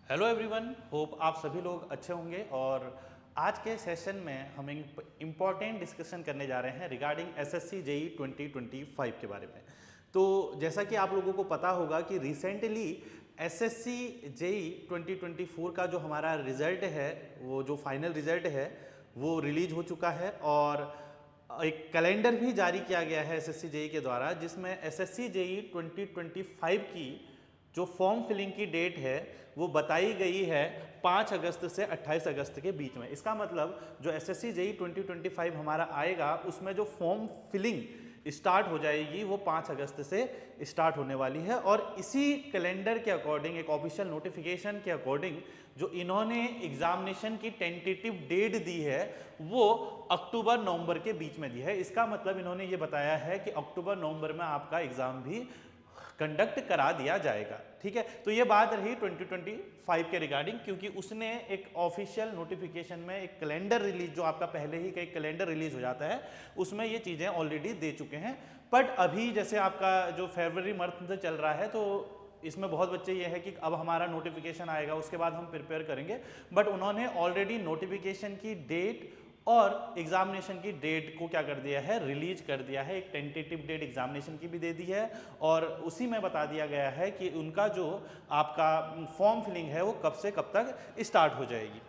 Hello everyone, hope आप सभी लोग अच्छे होंगे। और आज के सेशन में हम एक इम्पॉर्टेंट डिस्कशन करने जा रहे हैं रिगार्डिंग एसएससी जेई 2025 के बारे में। तो जैसा कि आप लोगों को पता होगा कि रिसेंटली एसएससी जेई 2024 का जो हमारा रिजल्ट है, वो जो फाइनल रिजल्ट है वो रिलीज हो चुका है। और एक कैलेंडर भी जारी किया गया है एसएससी जेई के द्वारा, जिसमें एसएससी जेई 2025 की जो फॉर्म फिलिंग की डेट है वो बताई गई है 5 अगस्त से 28 अगस्त के बीच में। इसका मतलब जो एसएससी जेई 2025 हमारा आएगा उसमें जो फॉर्म फिलिंग स्टार्ट हो जाएगी वो 5 अगस्त से स्टार्ट होने वाली है। और इसी कैलेंडर के अकॉर्डिंग, एक ऑफिशियल नोटिफिकेशन के अकॉर्डिंग, जो इन्होंने एग्जामिनेशन की टेंटेटिव डेट दी है वो अक्टूबर नवंबर के बीच में दी है। इसका मतलब इन्होंने ये बताया है कि अक्टूबर नवंबर में आपका एग्जाम भी कंडक्ट करा दिया जाएगा। ठीक है, तो ये बात रही 2025 के रिगार्डिंग, क्योंकि उसने एक ऑफिशियल नोटिफिकेशन में एक कैलेंडर रिलीज, जो आपका पहले ही का एक कैलेंडर रिलीज हो जाता है, उसमें ये चीज़ें ऑलरेडी दे चुके हैं। बट अभी जैसे आपका जो फरवरी मंथ चल रहा है, तो इसमें बहुत बच्चे ये है कि अब हमारा नोटिफिकेशन आएगा उसके बाद हम प्रिपेयर करेंगे। बट उन्होंने ऑलरेडी नोटिफिकेशन की डेट और एग्जामिनेशन की डेट को क्या कर दिया है, रिलीज कर दिया है। एक टेंटेटिव डेट एग्जामिनेशन की भी दे दी है और उसी में बता दिया गया है कि उनका जो आपका फॉर्म फिलिंग है वो कब से कब तक स्टार्ट हो जाएगी।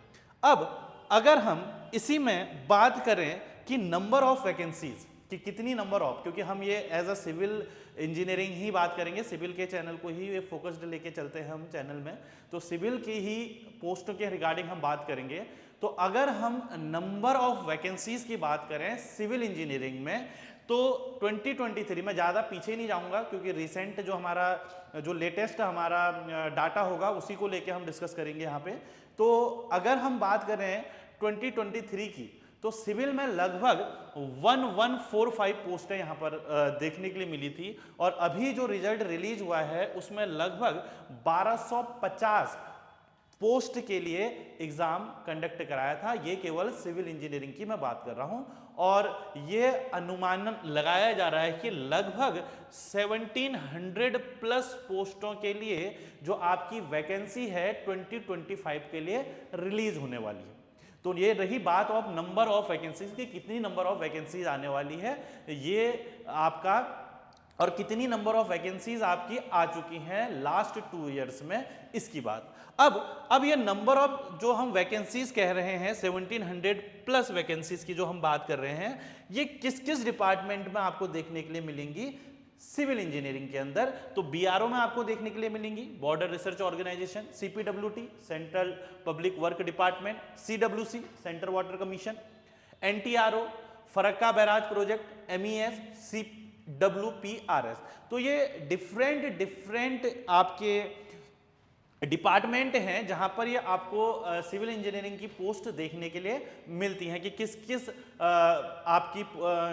अब अगर हम इसी में बात करें कि नंबर ऑफ वैकेंसीज कि कितनी नंबर ऑफ, क्योंकि हम ये एज अ सिविल इंजीनियरिंग ही बात करेंगे, सिविल के चैनल को ही फोकस्ड लेके चलते हैं हम चैनल में, तो सिविल की ही पोस्टों के रिगार्डिंग हम बात करेंगे। तो अगर हम नंबर ऑफ वैकेंसीज की बात करें सिविल इंजीनियरिंग में, तो 2023 में ज़्यादा पीछे नहीं जाऊंगा, क्योंकि रिसेंट जो हमारा जो लेटेस्ट हमारा डाटा होगा उसी को लेके हम डिस्कस करेंगे यहाँ पे। तो अगर हम बात करें 2023 की, तो सिविल में लगभग 1145 पोस्टें यहाँ पर देखने के लिए मिली थी। और अभी जो रिजल्ट रिलीज हुआ है उसमें लगभग 1250 पोस्ट के लिए एग्जाम कंडक्ट कराया था। ये केवल सिविल इंजीनियरिंग की मैं बात कर रहा हूं। और ये अनुमान लगाया जा रहा है कि लगभग 1700 प्लस पोस्टों के लिए जो आपकी वैकेंसी है 2025 के लिए रिलीज होने वाली है। तो ये रही बात ऑफ नंबर ऑफ वैकेंसीज की, कितनी नंबर ऑफ वैकेंसीज आने वाली है ये आपका, और कितनी नंबर ऑफ वैकेंसीज आपकी आ चुकी हैं लास्ट 2 ईयर्स में, इसकी बात। अब ये नंबर ऑफ जो हम वैकेंसीज कह रहे हैं 1700 प्लस वैकेंसीज की जो हम बात कर रहे हैं, ये किस किस डिपार्टमेंट में आपको देखने के लिए मिलेंगी सिविल इंजीनियरिंग के अंदर। तो बीआरओ में आपको देखने के लिए मिलेंगी border research organisation, CPWD central public work department, CWC central water commission, NTRO Farakka barrage project, MES, CWPRS। तो ये डिफरेंट आपके डिपार्टमेंट हैं जहां पर ये आपको सिविल इंजीनियरिंग की पोस्ट देखने के लिए मिलती हैं कि किस किस आपकी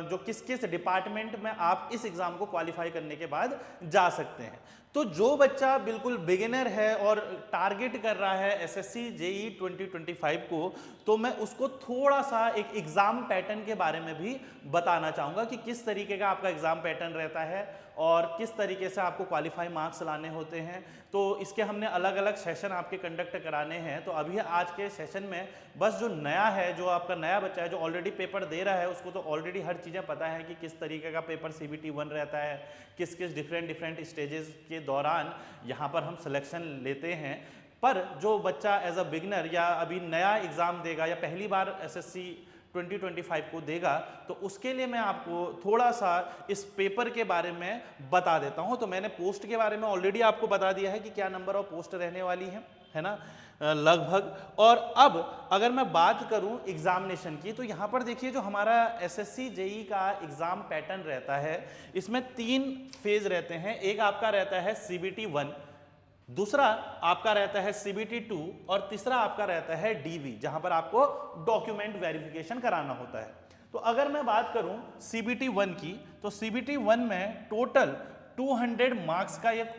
जो किस किस डिपार्टमेंट में आप इस एग्जाम को क्वालिफाई करने के बाद जा सकते हैं। तो जो बच्चा बिल्कुल बिगिनर है और टारगेट कर रहा है एसएससी जेई 2025 को, तो मैं उसको थोड़ा सा एक एग्जाम पैटर्न के बारे में भी बताना चाहूँगा कि किस तरीके का आपका एग्जाम पैटर्न रहता है और किस तरीके से आपको क्वालिफाई मार्क्स लाने होते हैं। तो इसके हमने अलग अलग सेशन आपके कंडक्ट कराने हैं। तो अभी आज के सेशन में बस जो नया है, जो आपका नया बच्चा है जो ऑलरेडी पेपर दे रहा है, उसको तो ऑलरेडी हर चीज़ें पता है कि किस तरीके का पेपर CBT 1 रहता है, किस किस डिफरेंट स्टेजेस के दौरान यहाँ पर हम सिलेक्शन लेते हैं। पर जो बच्चा एज अ बिगनर या अभी नया एग्ज़ाम देगा या पहली बार एसएससी 2025 को देगा, तो उसके लिए मैं आपको थोड़ा सा इस पेपर के बारे में बता देता हूं। तो मैंने पोस्ट के बारे में ऑलरेडी आपको बता दिया है कि क्या नंबर ऑफ पोस्ट रहने वाली है ना, लगभग। और अब अगर मैं बात करूं एग्जामिनेशन की, तो यहां पर देखिए जो हमारा एसएससी जेई का एग्जाम पैटर्न रहता है, इसमें 3 फेज रहते हैं। एक आपका रहता है CBT 1, दूसरा आपका रहता है CBT 2 और तीसरा आपका रहता है DV, जहां पर आपको डॉक्यूमेंट वेरिफिकेशन कराना होता है। तो अगर मैं बात करूं CBT 1 की, तो CBT 1 में टोटल 200 मार्क्स का एक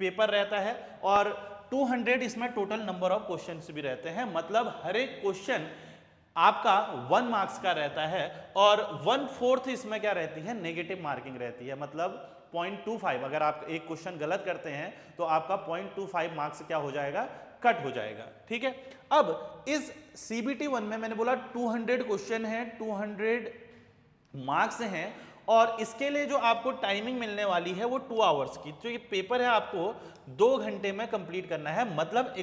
पेपर रहता है और 200 इसमें टोटल नंबर ऑफ क्वेश्चंस भी रहते हैं। मतलब हर एक क्वेश्चन आपका 1 मार्क्स का रहता है और 1/4 इसमें क्या रहती है, नेगेटिव मार्किंग रहती है। मतलब 0.25, अगर आप एक क्वेश्चन गलत करते हैं तो आपका 0.25 मार्क्स क्या हो जाएगा, कट हो जाएगा। ठीक है, अब इस CBT 1 में मैंने बोला 200 क्वेश्चन है, 200 मार्क्स हैं, और इसके लिए जो आपको टाइमिंग मिलने वाली है वो 2 आवर्स की। तो ये पेपर है आपको 2 घंटे में कंप्लीट करना है, मतलब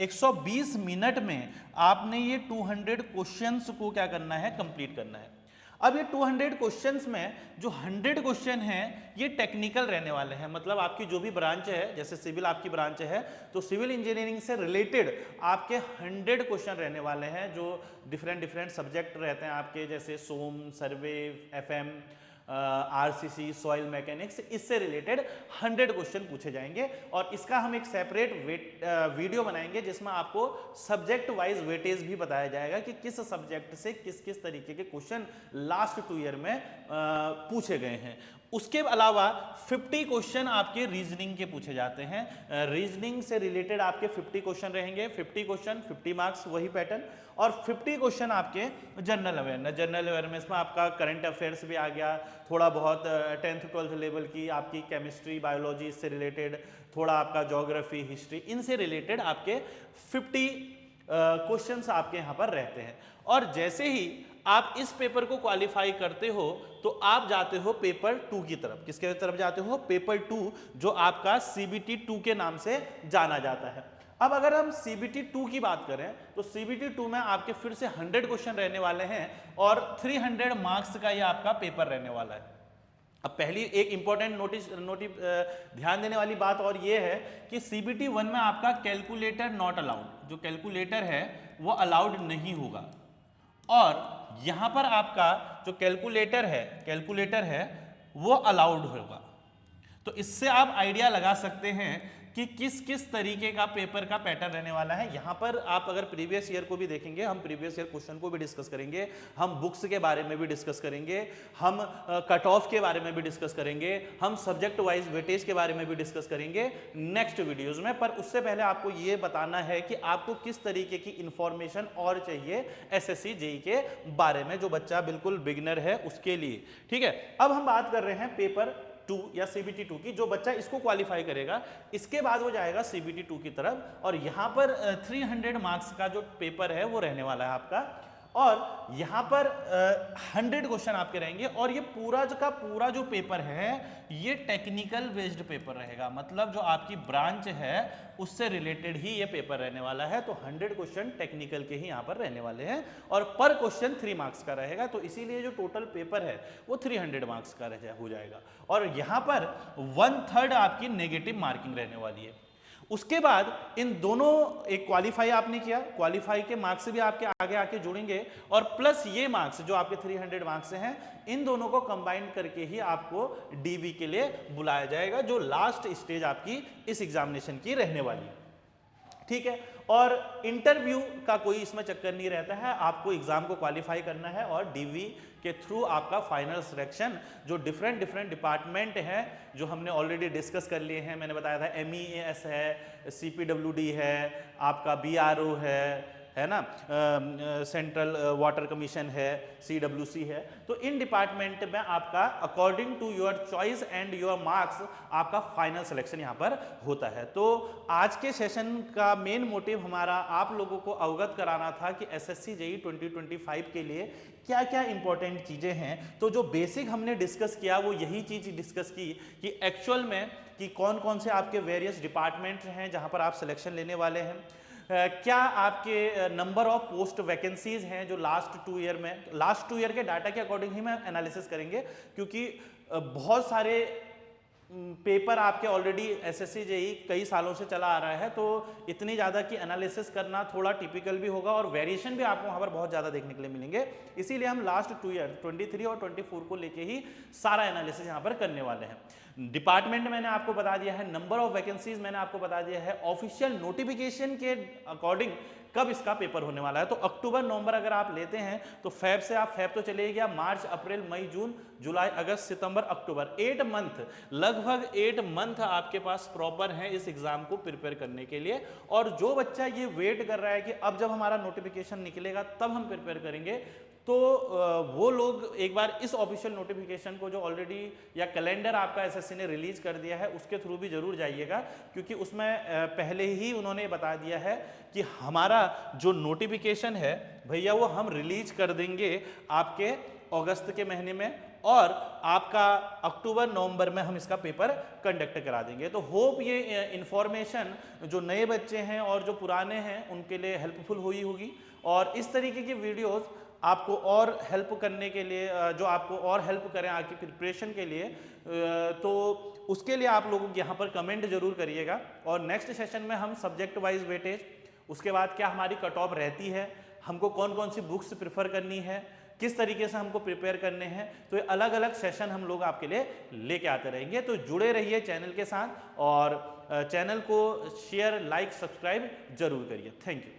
120 मिनट में आपने ये 200 क्वेश्चंस को क्या करना है, कंप्लीट करना है। अब ये 200 क्वेश्चंस में जो 100 क्वेश्चन हैं ये टेक्निकल रहने वाले हैं, मतलब आपकी जो भी ब्रांच है, जैसे सिविल आपकी ब्रांच है तो सिविल इंजीनियरिंग से रिलेटेड आपके 100 क्वेश्चन रहने वाले हैं, जो डिफरेंट सब्जेक्ट रहते हैं आपके, जैसे सोम, सर्वे, FM, RCC, सॉइल मैकेनिक्स, इससे रिलेटेड 100 क्वेश्चन पूछे जाएंगे। और इसका हम एक सेपरेट वीडियो बनाएंगे जिसमें आपको सब्जेक्ट वाइज वेटेज भी बताया जाएगा कि किस सब्जेक्ट से किस किस तरीके के क्वेश्चन लास्ट 2 ईयर में पूछे गए हैं। उसके अलावा 50 क्वेश्चन आपके रीजनिंग के पूछे जाते हैं, रीजनिंग से रिलेटेड आपके 50 क्वेश्चन रहेंगे, 50 क्वेश्चन 50 मार्क्स, वही पैटर्न। और 50 क्वेश्चन आपके जनरल अवेयरनेस में आपका करंट अफेयर्स भी आ गया, थोड़ा बहुत 10th 12th लेवल की आपकी केमिस्ट्री, बायोलॉजी इससे रिलेटेड, थोड़ा आपका ज्योग्राफी, हिस्ट्री, इनसे रिलेटेड आपके 50 क्वेश्चंस आपके यहाँ पर रहते हैं। और जैसे ही आप इस पेपर को क्वालिफाई करते हो तो आप जाते हो पेपर 2 की तरफ। किसके तरफ जाते हो? पेपर 2, जो आपका CBT 2 के नाम से जाना जाता है। अब अगर हम CBT 2 की बात करें तो CBT 2 में आपके फिर से 100 क्वेश्चन रहने वाले हैं और 300 मार्क्स का ये आपका पेपर रहने वाला है। अब पहली एक इंपॉर्टेंट ध्यान देने वाली बात और ये है कि CBT 1 में आपका कैलकुलेटर नॉट अलाउड, जो कैलकुलेटर है वो अलाउड नहीं होगा, और यहां पर आपका जो कैलकुलेटर है वो अलाउड होगा। तो इससे आप आइडिया लगा सकते हैं कि किस किस तरीके का पेपर का पैटर्न रहने वाला है। यहां पर आप अगर प्रीवियस ईयर को भी देखेंगे, हम प्रीवियस ईयर क्वेश्चन को भी डिस्कस करेंगे, हम बुक्स के बारे में भी डिस्कस करेंगे, हम कट ऑफ के बारे में भी डिस्कस करेंगे, हम सब्जेक्ट वाइज वेटेज के बारे में भी डिस्कस करेंगे नेक्स्ट वीडियोज में। पर उससे पहले आपको ये बताना है कि आपको किस तरीके की इंफॉर्मेशन और चाहिए SSC JEE के बारे में, जो बच्चा बिल्कुल बिगिनर है उसके लिए। ठीक है, अब हम बात कर रहे हैं पेपर 2 या CBT 2 की। जो बच्चा इसको क्वालिफाई करेगा इसके बाद वो जाएगा CBT 2 की तरफ, और यहां पर 300 मार्क्स का जो पेपर है वो रहने वाला है आपका, और यहां पर 100 क्वेश्चन आपके रहेंगे। और ये पूरा का पूरा जो पेपर है ये टेक्निकल बेस्ड पेपर रहेगा, मतलब जो आपकी ब्रांच है उससे रिलेटेड ही ये पेपर रहने वाला है। तो 100 क्वेश्चन टेक्निकल के ही यहाँ पर रहने वाले हैं, और पर क्वेश्चन 3 मार्क्स का रहेगा। तो इसीलिए जो टोटल पेपर है वो 300 मार्क्स का हो जाएगा, और यहाँ पर 1/3 आपकी नेगेटिव मार्किंग रहने वाली है। उसके बाद इन दोनों, एक क्वालिफाई आपने किया, क्वालिफाई के मार्क्स भी आपके आगे आके जुड़ेंगे, और प्लस ये मार्क्स जो आपके 300 मार्क्स हैं, इन दोनों को कंबाइन करके ही आपको DV के लिए बुलाया जाएगा, जो लास्ट स्टेज आपकी इस एग्जामिनेशन की रहने वाली है। ठीक है, और इंटरव्यू का कोई इसमें चक्कर नहीं रहता है, आपको एग्जाम को क्वालिफाई करना है और DV के थ्रू आपका फाइनल सिलेक्शन, जो डिफरेंट डिपार्टमेंट हैं जो हमने ऑलरेडी डिस्कस कर लिए हैं, मैंने बताया था MES है, CPWD है, आपका BRO है ना, सेंट्रल वाटर कमीशन है, CWC है। तो इन डिपार्टमेंट में आपका according to your choice and your marks आपका फाइनल सिलेक्शन यहाँ पर होता है। तो आज के सेशन का मेन मोटिव हमारा आप लोगों को अवगत कराना था कि SSC JEE 2025 के लिए क्या क्या इंपॉर्टेंट चीज़ें हैं। तो जो बेसिक हमने डिस्कस किया वो यही चीज़ डिस्कस की कि एक्चुअल में कि कौन कौन से आपके वेरियस डिपार्टमेंट हैं जहाँ पर आप सिलेक्शन लेने वाले हैं, क्या आपके नंबर ऑफ पोस्ट वैकेंसीज हैं जो लास्ट 2 ईयर में, लास्ट 2 ईयर के डाटा के अकॉर्डिंग ही मैं एनालिसिस करेंगे, क्योंकि बहुत सारे पेपर आपके ऑलरेडी SSC JEE कई सालों से चला आ रहा है, तो इतनी ज़्यादा की एनालिसिस करना थोड़ा टिपिकल भी होगा, और वेरिएशन भी आपको वहाँ पर बहुत ज़्यादा देखने के लिए मिलेंगे। इसीलिए हम लास्ट 2 ईयर 23 और 24 को लेके ही सारा एनालिसिस यहाँ पर करने वाले हैं। डिपार्टमेंट मैंने आपको बता दिया है, नंबर ऑफ वैकेंसीज मैंने आपको बता दिया है, ऑफिशियल नोटिफिकेशन के अकॉर्डिंग कब इसका पेपर होने वाला है। तो अक्टूबर नवंबर अगर आप लेते हैं तो फेब से आप, फेब तो चले गया, मार्च अप्रैल मई जून जुलाई अगस्त सितंबर अक्टूबर, 8 मंथ, लगभग 8 मंथ आपके पास प्रॉपर है इस एग्जाम को प्रिपेयर करने के लिए। और जो बच्चा ये वेट कर रहा है कि अब जब हमारा नोटिफिकेशन निकलेगा तब हम प्रिपेयर करेंगे, तो वो लोग एक बार इस ऑफिशियल नोटिफिकेशन को जो ऑलरेडी या कैलेंडर आपका एसएससी ने रिलीज कर दिया है उसके थ्रू भी जरूर जाइएगा, क्योंकि उसमें पहले ही उन्होंने बता दिया है कि हमारा जो नोटिफिकेशन है भैया वो हम रिलीज कर देंगे आपके अगस्त के महीने में, और आपका अक्टूबर नवंबर में हम इसका पेपर कंडक्ट करा देंगे। तो होप ये इंफॉर्मेशन जो नए बच्चे हैं और जो पुराने हैं उनके लिए हेल्पफुल हुई होगी, और इस तरीके की वीडियोस आपको और हेल्प करने के लिए, जो आपको और हेल्प करें आपकी प्रिपरेशन के लिए, तो उसके लिए आप लोग यहाँ पर कमेंट जरूर करिएगा। और नेक्स्ट सेशन में हम सब्जेक्ट वाइज वेटेज, उसके बाद क्या हमारी कट ऑफ रहती है, हमको कौन कौन सी बुक्स प्रिफर करनी है, किस तरीके से हमको प्रिपेयर करने हैं, तो ये अलग अलग सेशन हम लोग आपके लिए लेके आते रहेंगे। तो जुड़े रहिए चैनल के साथ, और चैनल को शेयर, लाइक, सब्सक्राइब जरूर करिए। Thank you.